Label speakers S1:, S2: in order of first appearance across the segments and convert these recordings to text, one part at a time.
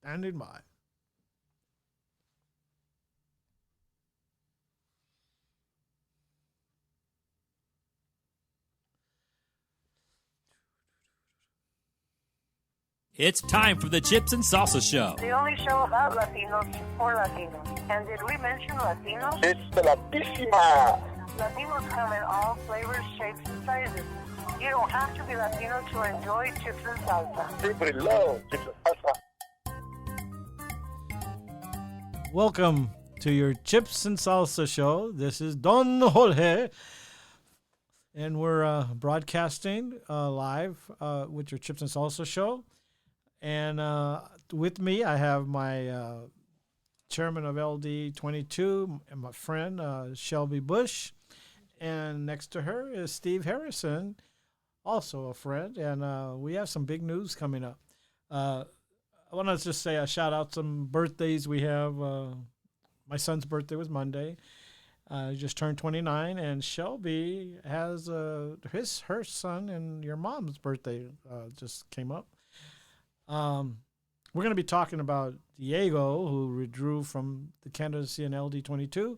S1: standing by.
S2: It's time for the Chips and Salsa Show.
S3: The only show about Latinos for Latinos. And did we mention Latinos?
S4: It's the Latísima.
S3: Latinos come in all flavors, shapes, and sizes. You don't have to be Latino to enjoy chips and salsa.
S4: Everybody loves chips and salsa.
S1: Welcome to your Chips and Salsa Show. This is Don Jorge. And we're broadcasting live with your Chips and Salsa Show. And with me, I have my chairman of LD 22, and my friend Shelby Busch. And next to her is Steve Harrison, also a friend. And we have some big news coming up. I want to just say a shout out some birthdays we have. My son's birthday was Monday. He just turned 29, and Shelby has her son and your mom's birthday just came up. We're going to be talking about Diego, who withdrew from the candidacy in LD 22,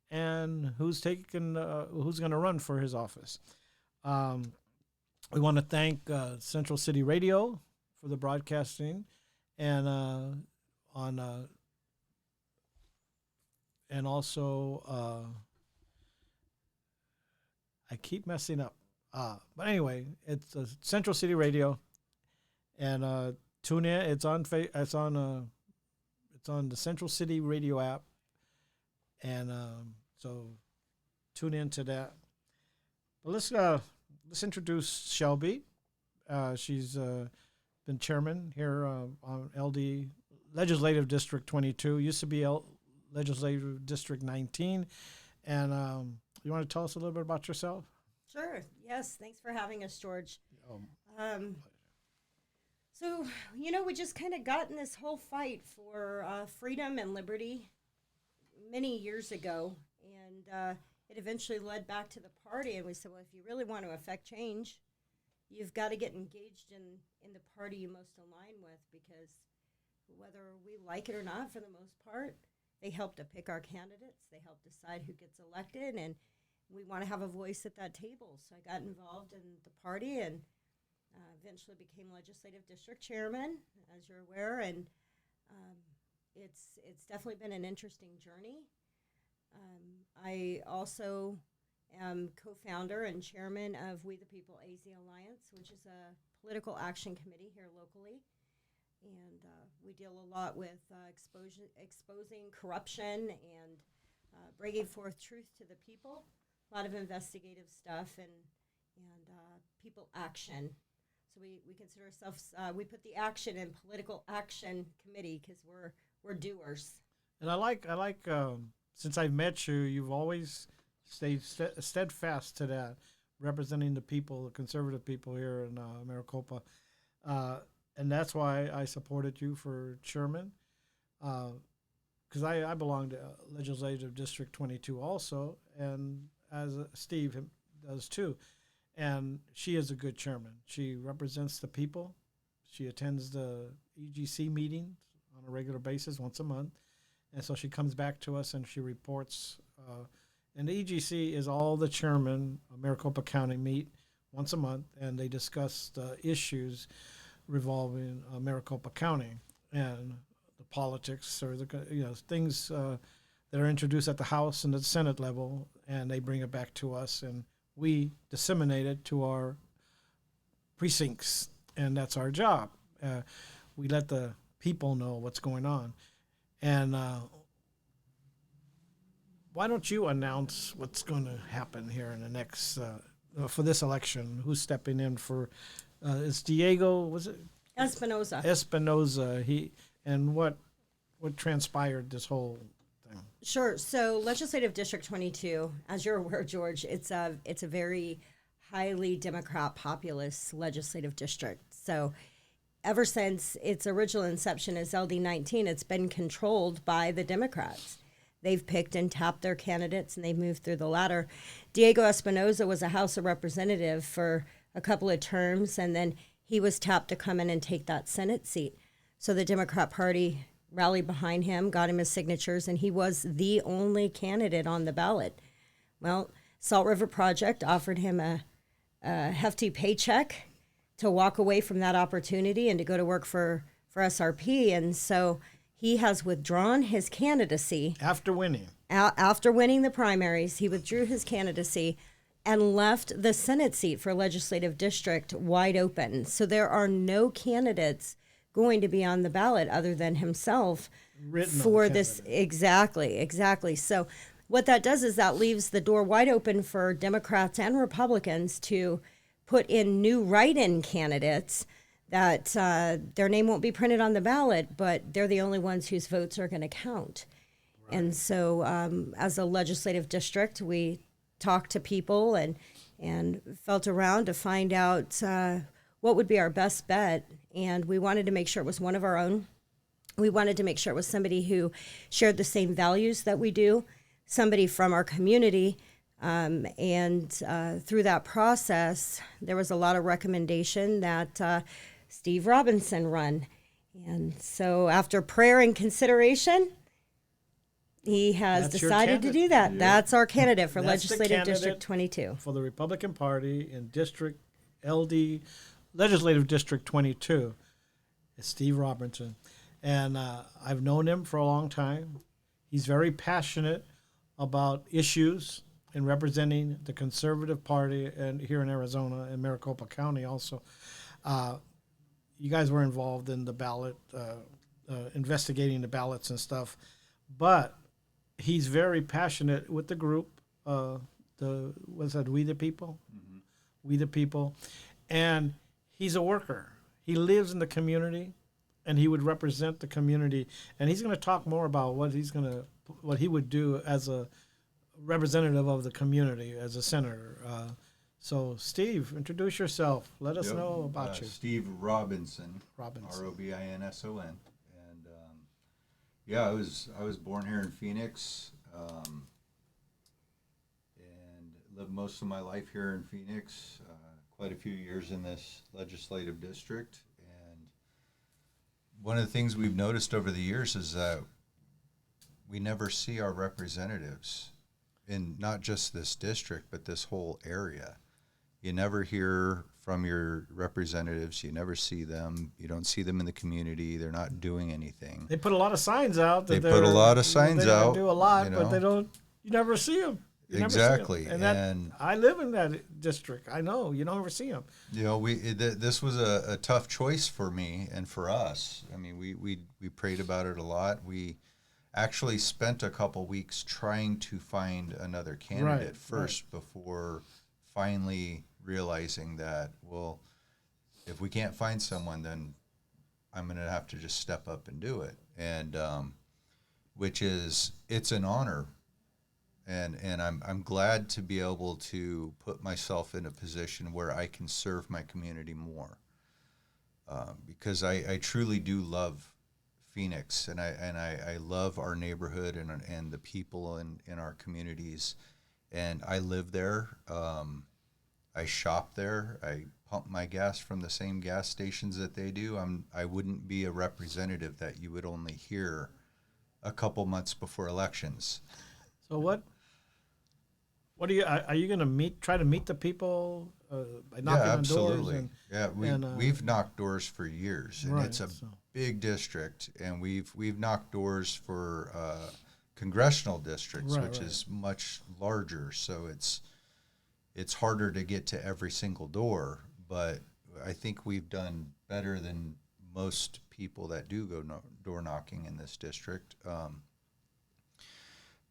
S1: and who's going to run for his office. We want to thank Central City Radio for the broadcasting, and also I keep messing up. But anyway, it's Central City Radio, and tune in. It's on the Central City Radio app, and so tune in to that. But let's introduce Shelby. She's been chairman here on LD Legislative District 22. Used to be Legislative District 19. And you want to tell us a little bit about yourself?
S5: Sure. Yes. Thanks for having us, George. So, we just kind of got in this whole fight for freedom and liberty many years ago. And it eventually led back to the party. And we said, well, if you really want to affect change, you've got to get engaged in the party you most align with, because whether we like it or not, for the most part, they help to pick our candidates. They help decide who gets elected, and we want to have a voice at that table. So I got involved in the party and eventually became legislative district chairman, as you're aware, and it's definitely been an interesting journey. I also am co-founder and chairman of We the People AZ Alliance, which is a political action committee here locally. And we deal a lot with exposing corruption and bringing forth truth to the people. A lot of investigative stuff and people action. So we consider ourselves, we put the action in political action committee because we're doers.
S1: And I like since I've met you, you've always stayed steadfast to that, representing the people, the conservative people here in Maricopa. And that's why I supported you for chairman, because I belong to Legislative District 22 also, and as Steve does too. And she is a good chairman. She represents the people. She attends the EGC meetings on a regular basis once a month. And so she comes back to us and she reports. And the EGC is all the chairmen of Maricopa County meet once a month, and they discuss the issues revolving Maricopa County and the politics or the things that are introduced at the House and the Senate level, and they bring it back to us, and we disseminate it to our precincts, and that's our job. We let the people know what's going on. And why don't you announce what's going to happen here in the next, for this election? Who's stepping in for, it's Diego, was it?
S5: Espinoza.
S1: And what transpired this whole thing?
S5: Sure. So Legislative District 22, as you're aware, George, it's a very highly Democrat populist legislative district. So ever since its original inception as LD 19, it's been controlled by the Democrats. They've picked and tapped their candidates, and they've moved through the ladder. Diego Espinoza was a House of Representative for a couple of terms, and then he was tapped to come in and take that Senate seat. So the Democrat Party rallied behind him, got him his signatures, and he was the only candidate on the ballot. Well, Salt River Project offered him a hefty paycheck to walk away from that opportunity and to go to work for SRP. And so he has withdrawn his candidacy.
S1: After winning.
S5: After winning the primaries, he withdrew his candidacy and left the Senate seat for legislative district wide open. So there are no candidates going to be on the ballot other than himself for this. Exactly. So what that does is that leaves the door wide open for Democrats and Republicans to put in new write-in candidates that their name won't be printed on the ballot, but they're the only ones whose votes are going to count. Right. And so as a legislative district, we talked to people and felt around to find out what would be our best bet. And we wanted to make sure it was one of our own. We wanted to make sure it was somebody who shared the same values that we do, somebody from our community. And through that process, there was a lot of recommendation that Steve Robinson run. And so after prayer and consideration, he has decided to do that. Yeah. That's our candidate for Legislative District 22.
S1: For the Republican Party in District LD, Legislative District 22, is Steve Robinson. And I've known him for a long time. He's very passionate about issues and representing the conservative party and here in Arizona and Maricopa County also. You guys were involved in the ballot, investigating the ballots and stuff. But he's very passionate with the group, what's that, We the People? Mm-hmm. We the People. And he's a worker. He lives in the community, and he would represent the community. And he's going to talk more about what he would do as a representative of the community, as a senator. So, Steve, introduce yourself. Let us know about you.
S6: Steve Robinson. Robinson. And I was born here in Phoenix, and lived most of my life here in Phoenix. Quite a few years in this legislative district, and one of the things we've noticed over the years is that we never see our representatives in not just this district, but this whole area. You never hear from your representatives. You never see them. You don't see them in the community. They're not doing anything.
S1: They put a lot of signs out.
S6: They put a lot of signs out.
S1: They do a lot, but they don't. You never see them.
S6: Exactly.
S1: And I live in that district. I know you don't ever see them.
S6: This was a tough choice for me and for us. I mean, we prayed about it a lot. We actually spent a couple weeks trying to find another candidate before finally realizing that, well, if we can't find someone, then I'm going to have to just step up and do it. And it's an honor. And I'm glad to be able to put myself in a position where I can serve my community more, because I truly do love Phoenix, and I love our neighborhood and the people in our communities, and I live there. I shop there. I pump my gas from the same gas stations that they do. I wouldn't be a representative that you would only hear a couple months before elections.
S1: So what are you going to try to meet the people by knocking on doors?
S6: We've knocked doors for years, and it's a big district, and we've knocked doors for congressional districts, which is much larger. So it's harder to get to every single door, but I think we've done better than most people that do go door knocking in this district.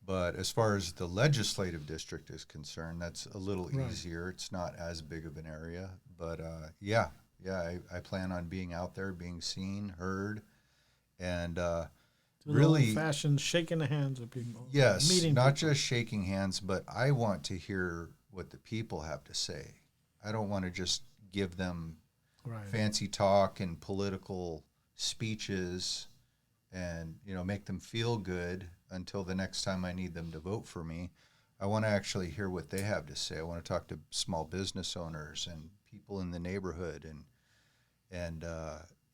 S6: But as far as the legislative district is concerned, that's a little easier. It's not as big of an area. But, I plan on being out there, being seen, heard, and really
S1: old-fashioned shaking the hands of people.
S6: Yes, not just shaking hands, but I want to hear what the people have to say. I don't want to just give them fancy talk and political speeches and make them feel good until the next time I need them to vote for me. I want to actually hear what they have to say. I want to talk to small business owners and people in the neighborhood and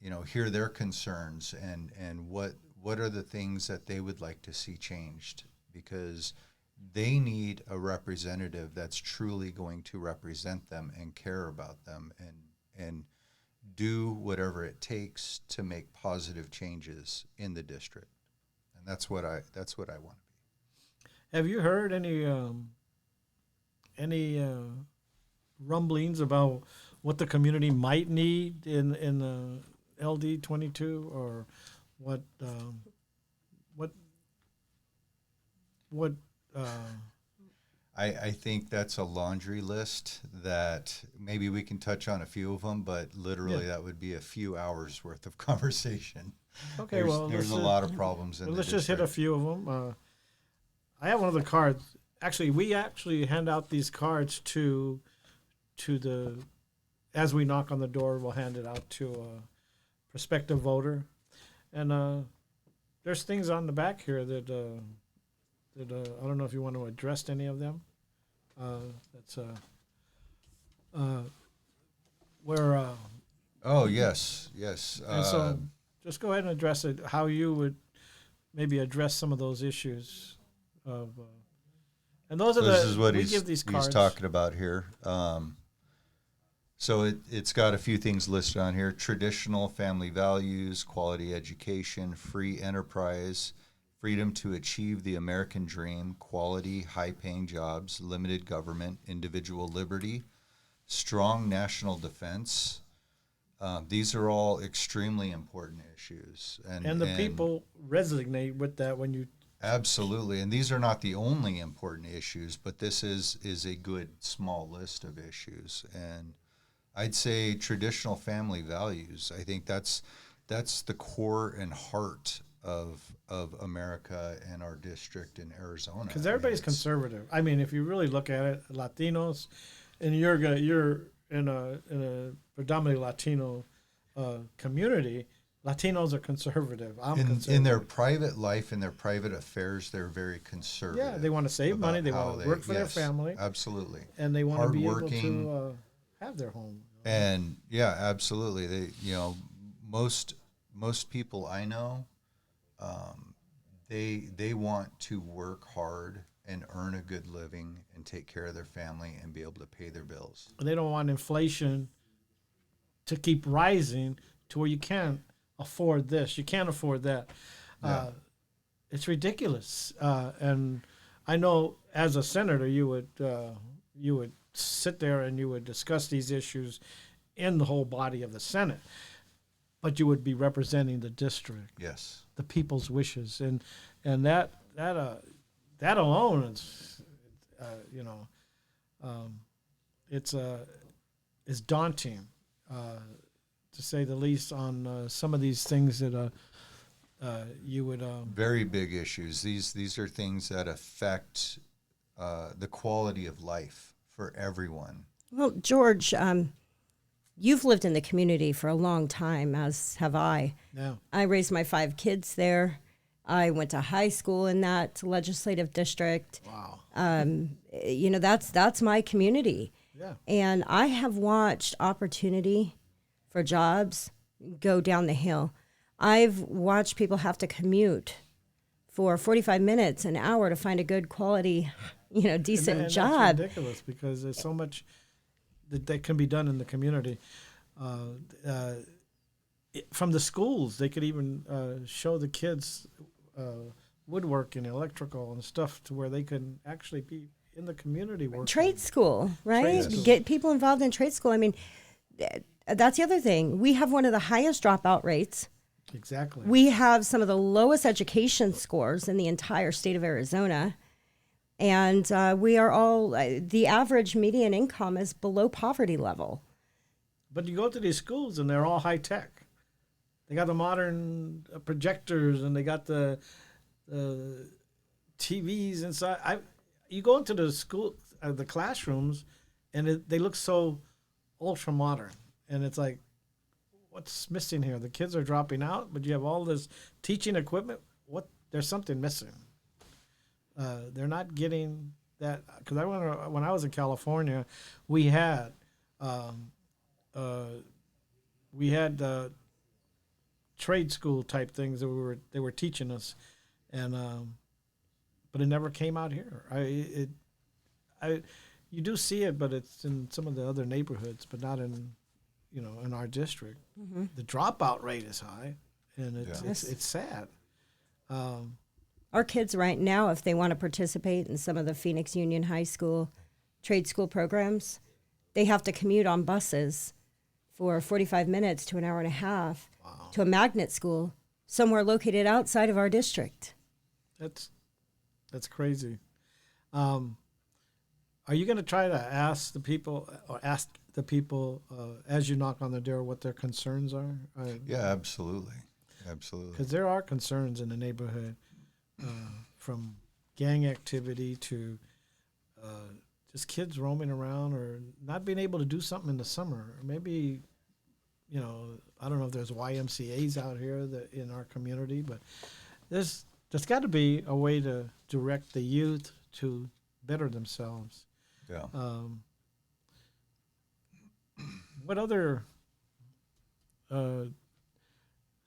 S6: hear their concerns and what are the things that they would like to see changed, because they need a representative that's truly going to represent them and care about them and do whatever it takes to make positive changes in the district. And that's what I want to be.
S1: Have you heard any rumblings about what the community might need in LD 22, or what
S6: I think that's a laundry list that maybe we can touch on a few of them, but literally that would be a few hours worth of conversation.
S1: Okay,
S6: there's a lot of problems in the
S1: let's just hit a few of them. I have one of the cards. Actually, we hand out these cards to the, as we knock on the door, we'll hand it out to a prospective voter. And there's things on the back here that I don't know if you want to address any of them. That's where.
S6: Oh yes.
S1: And so, just go ahead and address it. How you would maybe address some of those issues of. And those are
S6: this is what
S1: give these cards.
S6: he's talking about here. So it's got a few things listed on here: traditional family values, quality education, free enterprise, freedom to achieve the American dream, quality, high-paying jobs, limited government, individual liberty, strong national defense. These are all extremely important issues.
S1: And the people resonate with that when you...
S6: Absolutely. And these are not the only important issues, but this is a good small list of issues. And I'd say traditional family values. I think that's the core and heart of America and our district in Arizona.
S1: Because everybody's conservative. I mean, if you really look at it, Latinos, and you're in a predominantly Latino community, Latinos are conservative. I'm conservative.
S6: In their private life, in their private affairs, they're very conservative.
S1: Yeah, they want to save money. They want to work for their family.
S6: Absolutely.
S1: And they want to be able to have their home.
S6: And yeah, absolutely. They, most people I know, they want to work hard and earn a good living and take care of their family and be able to pay their bills.
S1: They don't want inflation to keep rising to where you can't afford this, you can't afford that.
S6: Yeah.
S1: It's ridiculous. And I know as a senator, you would sit there and you would discuss these issues in the whole body of the Senate, but you would be representing the district.
S6: Yes.
S1: The people's wishes, and that alone is, it's daunting, to say the least, on some of these things that you would.
S6: Very big issues. These are things that affect the quality of life for everyone.
S5: Well, George, you've lived in the community for a long time, as have I.
S1: Yeah.
S5: I raised my 5 kids there. I went to high school in that legislative district.
S1: Wow.
S5: That's my community.
S1: Yeah.
S5: And I have watched opportunity for jobs go down the hill. I've watched people have to commute for 45 minutes, an hour to find a good quality, decent job.
S1: That's ridiculous, because there's so much that can be done in the community. From the schools, they could even show the kids woodworking, electrical, and stuff, to where they can actually be in the community working.
S5: Trade school, right?
S1: Trade school.
S5: Get people involved in trade school. I mean, that's the other thing. We have one of the highest dropout rates.
S1: Exactly.
S5: We have some of the lowest education scores in the entire state of Arizona. And we are all, the average median income is below poverty level.
S1: But you go to these schools and they're all high tech. They got the modern projectors, and they got the TVs inside. You go into the school, the classrooms, and they look so ultra modern. And it's like, what's missing here? The kids are dropping out, but you have all this teaching equipment. There's something missing. They're not getting that, because I remember when I was in California, we had trade school type things that they were teaching us, and but it never came out here. You do see it, but it's in some of the other neighborhoods, but not in in our district.
S5: Mm-hmm.
S1: The dropout rate is high, and
S6: Yeah.
S1: it's sad.
S5: Our kids right now, if they want to participate in some of the Phoenix Union High School trade school programs, they have to commute on buses for 45 minutes to an hour and a half to a magnet school somewhere located outside of our district.
S1: That's crazy. Are you going to try to ask the people as you knock on the door what their concerns are?
S6: Yeah, absolutely.
S1: Because there are concerns in the neighborhood, from gang activity to just kids roaming around or not being able to do something in the summer. Or maybe, I don't know if there's YMCA's out here in our community, but there's got to be a way to direct the youth to better themselves.
S6: Yeah.
S1: What other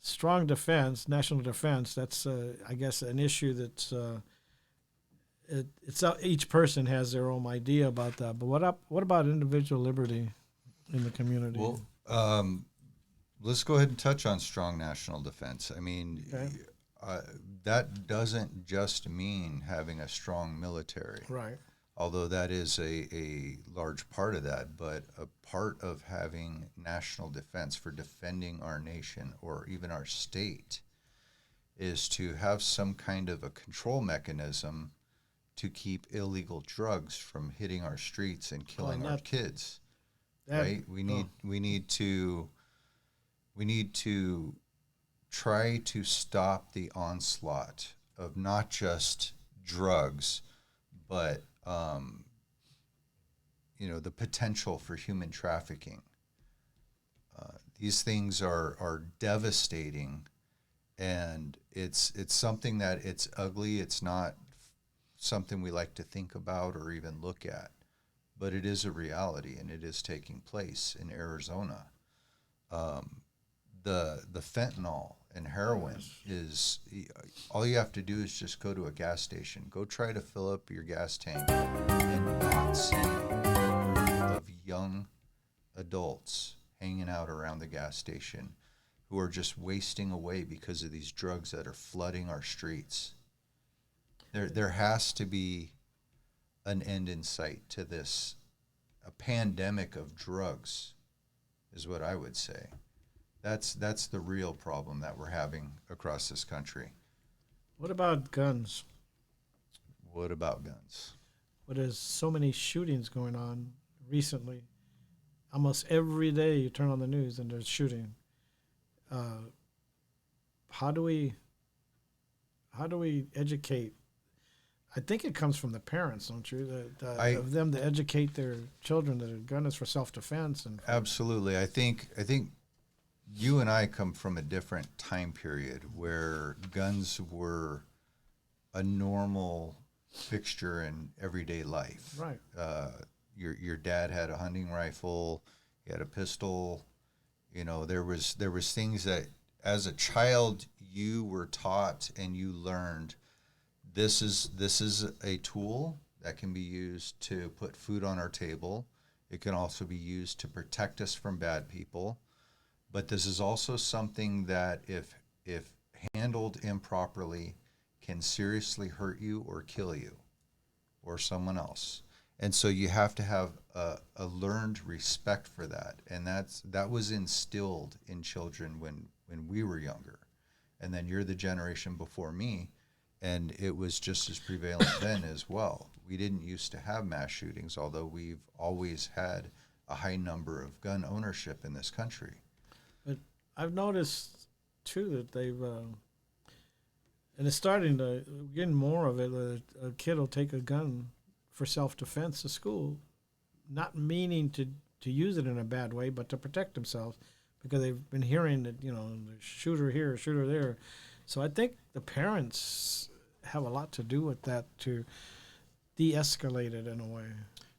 S1: strong defense, national defense? That's I guess an issue that's each person has their own idea about that. But what about individual liberty in the community?
S6: Well, let's go ahead and touch on strong national defense. I mean,
S1: Okay.
S6: That doesn't just mean having a strong military.
S1: Right.
S6: Although that is a large part of that, but a part of having national defense for defending our nation or even our state is to have some kind of a control mechanism to keep illegal drugs from hitting our streets and killing our kids. Right? We need to try to stop the onslaught of not just drugs, but the potential for human trafficking. These things are devastating, and it's something that it's ugly. It's not something we like to think about or even look at, but it is a reality, and it is taking place in Arizona. The fentanyl and heroin is, all you have to do is just go to a gas station. Go try to fill up your gas tank and not see a group of young adults hanging out around the gas station who are just wasting away because of these drugs that are flooding our streets. There has to be an end in sight to this. A pandemic of drugs is what I would say. That's the real problem that we're having across this country.
S1: What about guns?
S6: What about guns?
S1: Well, there's so many shootings going on recently. Almost every day you turn on the news and there's shooting. How do we educate? I think it comes from the parents, don't you? Of them to educate their children that a gun is for self-defense.
S6: Absolutely. I think you and I come from a different time period where guns were a normal fixture in everyday life.
S1: Right.
S6: Your dad had a hunting rifle, he had a pistol. There was things that as a child you were taught and you learned. This is a tool that can be used to put food on our table. It can also be used to protect us from bad people. But this is also something that if handled improperly can seriously hurt you or kill you or someone else. And so you have to have a learned respect for that. And that was instilled in children when we were younger. And then you're the generation before me, and it was just as prevalent then as well. We didn't used to have mass shootings, although we've always had a high number of gun ownership in this country.
S1: But I've noticed too that they've, and it's starting to getting more of it. A kid will take a gun for self-defense to school, not meaning to use it in a bad way, but to protect themselves, because they've been hearing that shooter here, shooter there. So I think the parents have a lot to do with that to de-escalate it in a way.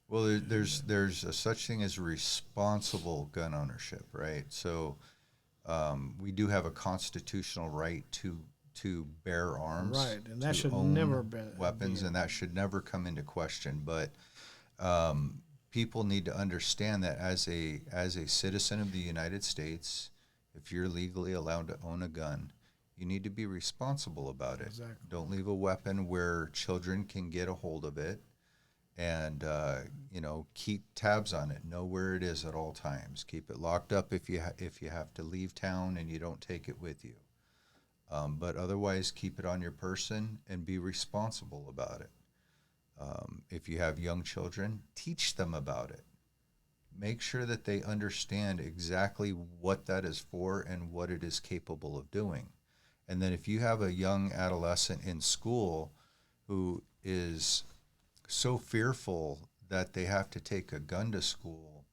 S6: Well, there's a such thing as responsible gun ownership, right? So we do have a constitutional right to bear arms,
S1: Right, and that
S6: to
S1: should
S6: own
S1: never be
S6: weapons, and that should never come into question. But people need to understand that as a citizen of the United States, if you're legally allowed to own a gun, you need to be responsible about it.
S1: Exactly.
S6: Don't leave a weapon where children can get a hold of it, and keep tabs on it. Know where it is at all times. Keep it locked up if you have to leave town and you don't take it with you. But otherwise, keep it on your person and be responsible about it. If you have young children, teach them about it. Make sure that they understand exactly what that is for and what it is capable of doing. And then if you have a young adolescent in school who is so fearful that they have to take a gun to school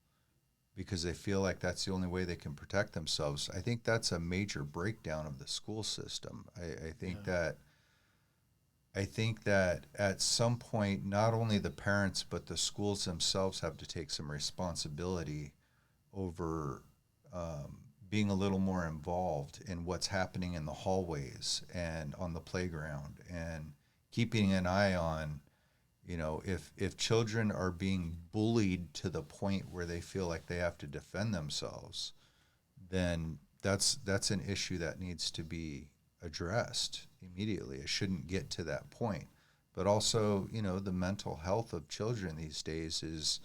S6: because they feel like that's the only way they can protect themselves, I think that's a major breakdown of the school system. I think that at some point, not only the parents but the schools themselves have to take some responsibility over being a little more involved in what's happening in the hallways and on the playground, and keeping an eye on, if children are being bullied to the point where they feel like they have to defend themselves, then that's an issue that needs to be addressed immediately. It shouldn't get to that point. But also, the mental health of children these days is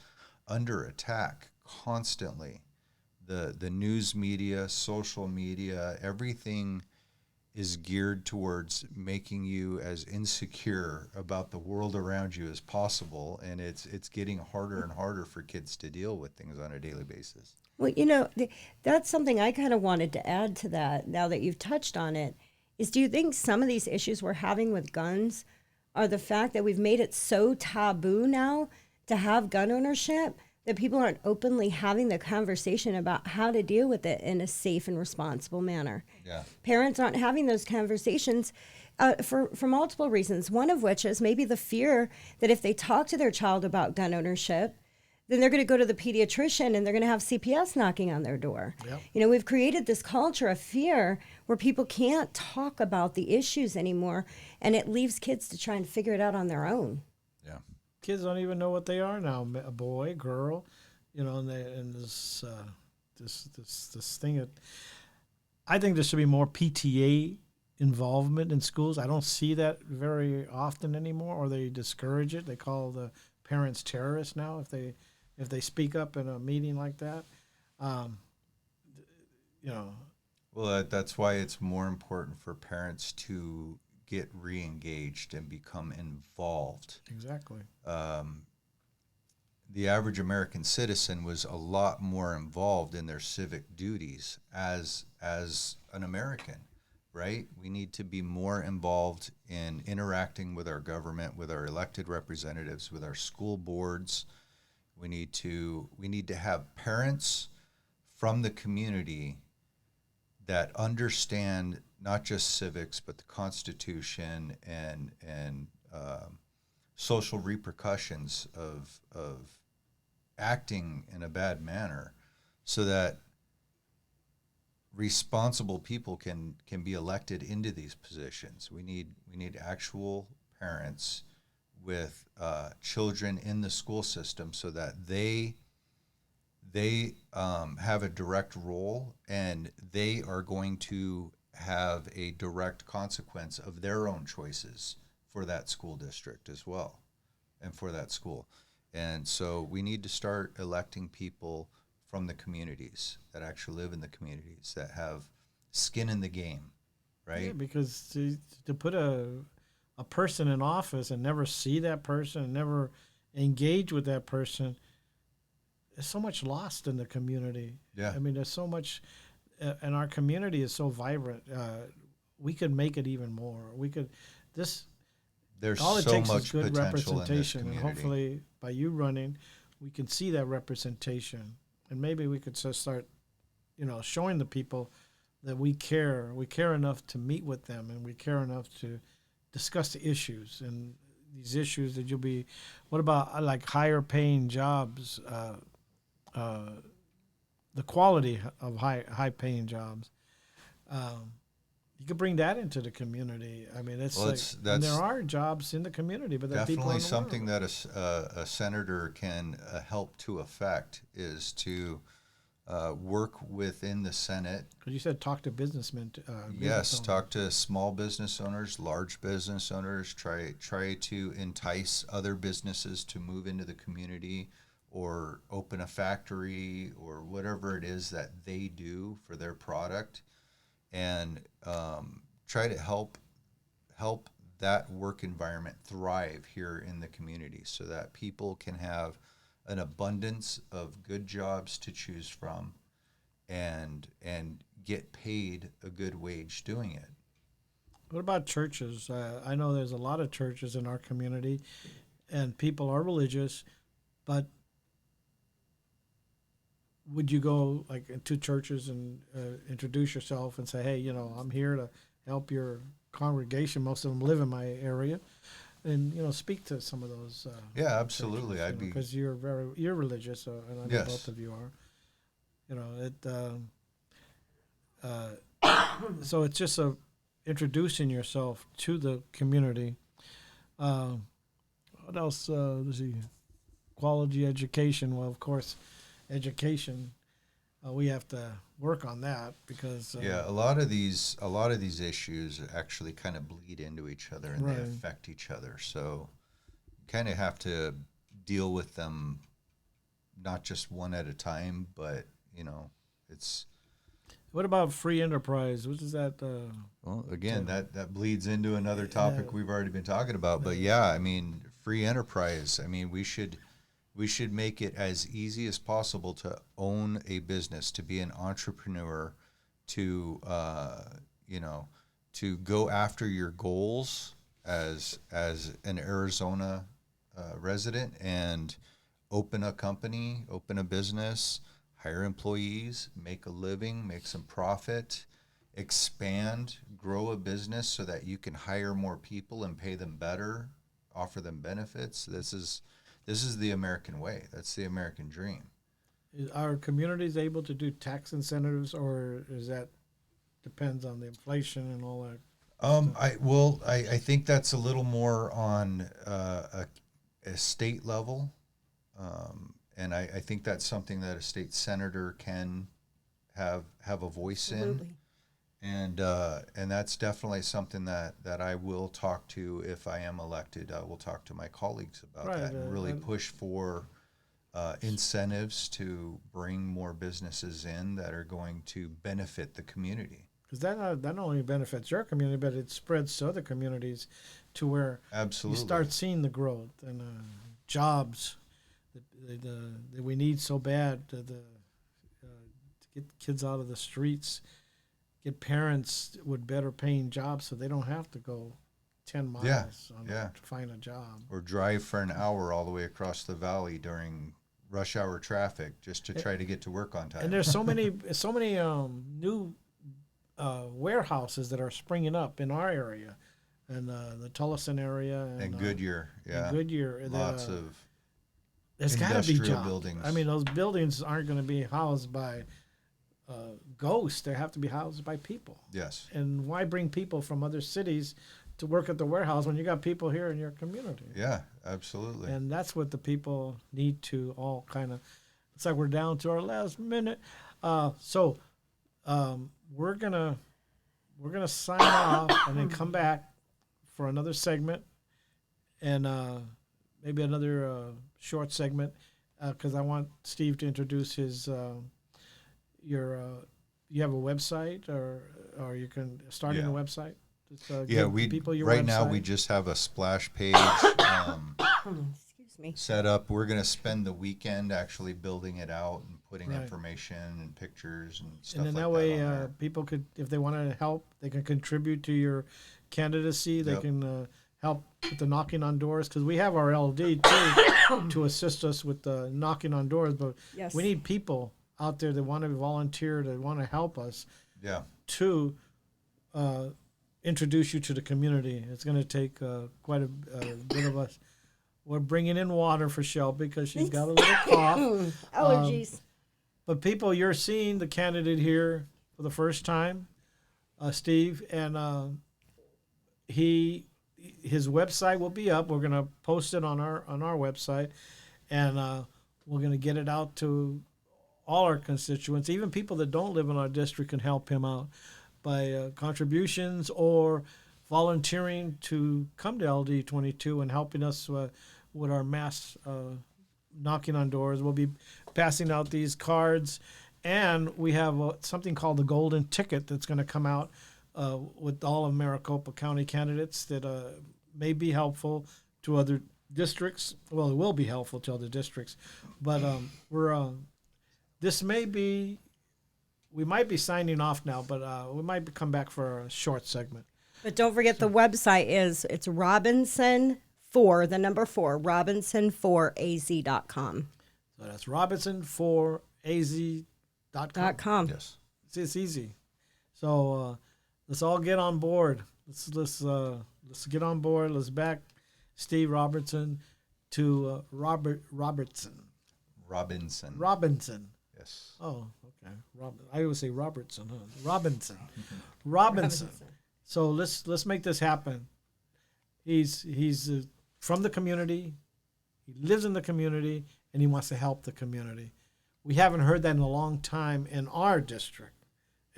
S6: under attack constantly. The news media, social media, everything is geared towards making you as insecure about the world around you as possible, and it's getting harder and harder for kids to deal with things on a daily basis.
S5: Well, that's something I kind of wanted to add to that now that you've touched on it, is do you think some of these issues we're having with guns are the fact that we've made it so taboo now to have gun ownership that people aren't openly having the conversation about how to deal with it in a safe and responsible manner?
S6: Yeah.
S5: Parents aren't having those conversations for multiple reasons, one of which is maybe the fear that if they talk to their child about gun ownership, then they're going to go to the pediatrician and they're going to have CPS knocking on their door. Yep. We've created this culture of fear where people can't talk about the issues anymore, and it leaves kids to try and figure it out on their own.
S6: Yeah.
S1: Kids don't even know what they are now, a boy, girl, and this thing. I think there should be more PTA involvement in schools. I don't see that very often anymore, or they discourage it. They call the parents terrorists now if they speak up in a meeting like that.
S6: Well, that's why it's more important for parents to get re-engaged and become involved.
S1: Exactly.
S6: The average American citizen was a lot more involved in their civic duties as an American, right? We need to be more involved in interacting with our government, with our elected representatives, with our school boards. We need to have parents from the community that understand not just civics, but the Constitution and social repercussions of acting in a bad manner, so that responsible people can be elected into these positions. We need actual parents with children in the school system, so that they have a direct role, and they are going to have a direct consequence of their own choices for that school district as well, and for that school. And so we need to start electing people from the communities that actually live in the communities, that have skin in the game, right?
S1: Yeah, because to put a person in office and never see that person, and never engage with that person, there's so much lost in the community.
S6: Yeah.
S1: I mean, there's so much, and our community is so vibrant. We could make it even more.
S6: There's
S1: all it
S6: so
S1: takes
S6: much
S1: is good
S6: potential in this
S1: representation, and
S6: community.
S1: hopefully by you running, we can see that representation, and maybe we could just start, showing the people that we care. We care enough to meet with them, and we care enough to discuss the issues, and these issues that you'll be. What about like higher paying jobs? The quality of high paying jobs. you could bring that into the community. I mean, it's
S6: Well,
S1: like and there
S6: that's
S1: are jobs in the community, but that people
S6: definitely
S1: aren't aware of.
S6: something that a senator can help to affect is to work within the Senate.
S1: Because you said talk to businessmen.
S6: Yes,
S1: business
S6: talk to small business owners, large business owners. Try to entice other businesses to move into the community or open a factory or whatever it is that they do for their product, and try to help that work environment thrive here in the community so that people can have an abundance of good jobs to choose from and get paid a good wage doing it.
S1: What about churches? I know there's a lot of churches in our community, and people are religious, but would you go like to churches and introduce yourself and say, hey, you know, I'm here to help your congregation. Most of them live in my area, and you know, speak to some of those.
S6: Yeah, absolutely.
S1: I'd be because you're religious, and I know
S6: Yes.
S1: both of you are. You know it. So it's just introducing yourself to the community. What else? Let's see. Quality education. Well, of course, education. We have to work on that because
S6: a lot of these issues actually kind of bleed into each other and
S1: Right.
S6: they affect each other. So you kind of have to deal with them not just one at a time, but you know, it's.
S1: What about free enterprise? What is that?
S6: Well, again, that bleeds into another topic we've already been talking about. But yeah, I mean, free enterprise. I mean, we should make it as easy as possible to own a business, to be an entrepreneur, to to go after your goals as an Arizona resident and open a company, open a business, hire employees, make a living, make some profit, expand, grow a business so that you can hire more people and pay them better, offer them benefits. This is the American way. That's the American dream.
S1: Are communities able to do tax incentives, or is that depends on the inflation and all that?
S6: I think that's a little more on a state level, and I think that's something that a state senator can have a voice
S5: Absolutely.
S6: in, and that's definitely something that I will talk to if I am elected. I will talk to my colleagues about
S1: Right,
S6: that and really push for incentives to bring more businesses in that are going to benefit the community.
S1: Because that not only benefits your community, but it spreads to other communities, to where
S6: Absolutely.
S1: you start seeing the growth and jobs that we need so bad to get kids out of the streets, get parents with better paying jobs so they don't have to go 10 miles to find a job.
S6: Or drive for an hour all the way across the valley during rush hour traffic just to try to get to work on time.
S1: And there's so many new warehouses that are springing up in our area, and the Tullison area and
S6: Goodyear,
S1: and Goodyear.
S6: Lots of
S1: there's got to be
S6: industrial
S1: jobs.
S6: buildings.
S1: I mean, those buildings aren't going to be housed by ghosts. They have to be housed by people.
S6: Yes.
S1: And why bring people from other cities to work at the warehouse when you got people here in your community?
S6: Yeah, absolutely.
S1: And that's what the people need to all kind of. It's like we're down to our last minute. So we're gonna sign off and then come back for another segment and maybe another short segment because I want Steve to introduce his you have a website or you can start in a website. Just, give people your
S6: right
S1: website.
S6: now we just have a splash page
S5: Excuse me.
S6: set up. We're going to spend the weekend actually building it out and putting
S1: Right.
S6: information and pictures and stuff
S1: And then
S6: like
S1: that way,
S6: on there.
S1: people could, if they want to help, they can contribute to your candidacy. They
S6: Yep.
S1: can help with the knocking on doors because we have our LD too to assist us with the knocking on doors. But
S5: Yes.
S1: we need people out there that want to volunteer, that want to help us
S6: Yeah.
S1: to introduce you to the community. It's going to take quite a bit of us. We're bringing in water for Shelby because she's got a little cough.
S5: Allergies.
S1: But people, you're seeing the candidate here for the first time. Steve, and his website will be up. We're gonna post it on our website, and we're gonna get it out to all our constituents. Even people that don't live in our district can help him out by contributions or volunteering to come to LD22 and helping us with our mass knocking on doors. We'll be passing out these cards, and we have something called the Golden Ticket that's going to come out with all of Maricopa County candidates that may be helpful to other districts. Well, it will be helpful to other districts, but we might be signing off now, but we might come back for a short segment.
S5: But don't forget the website it's Robinson 4, the number 4, Robinson4az.com.
S1: So that's Robinson4az.com.
S6: Yes.
S1: It's easy. So let's all get on board. Let's get on board. Let's back Steve Robertson to Robinson.
S6: Yes.
S1: Oh, okay. I always say Robertson, huh? Robinson. So let's make this happen. He's from the community. He lives in the community, and he wants to help the community. We haven't heard that in a long time in our district,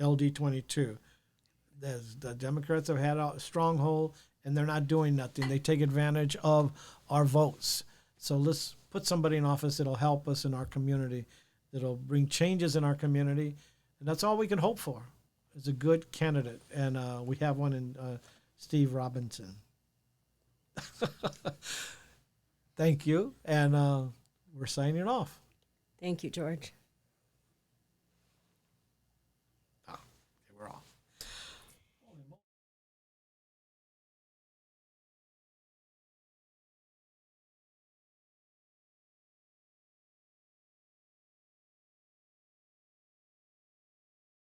S1: LD22. The Democrats have had a stronghold, and they're not doing nothing. They take advantage of our votes. So let's put somebody in office that'll help us in our community, that'll bring changes in our community, and that's all we can hope for. Is a good candidate, and we have one in Steve Robinson. Thank you, and we're signing off.
S5: Thank you, George.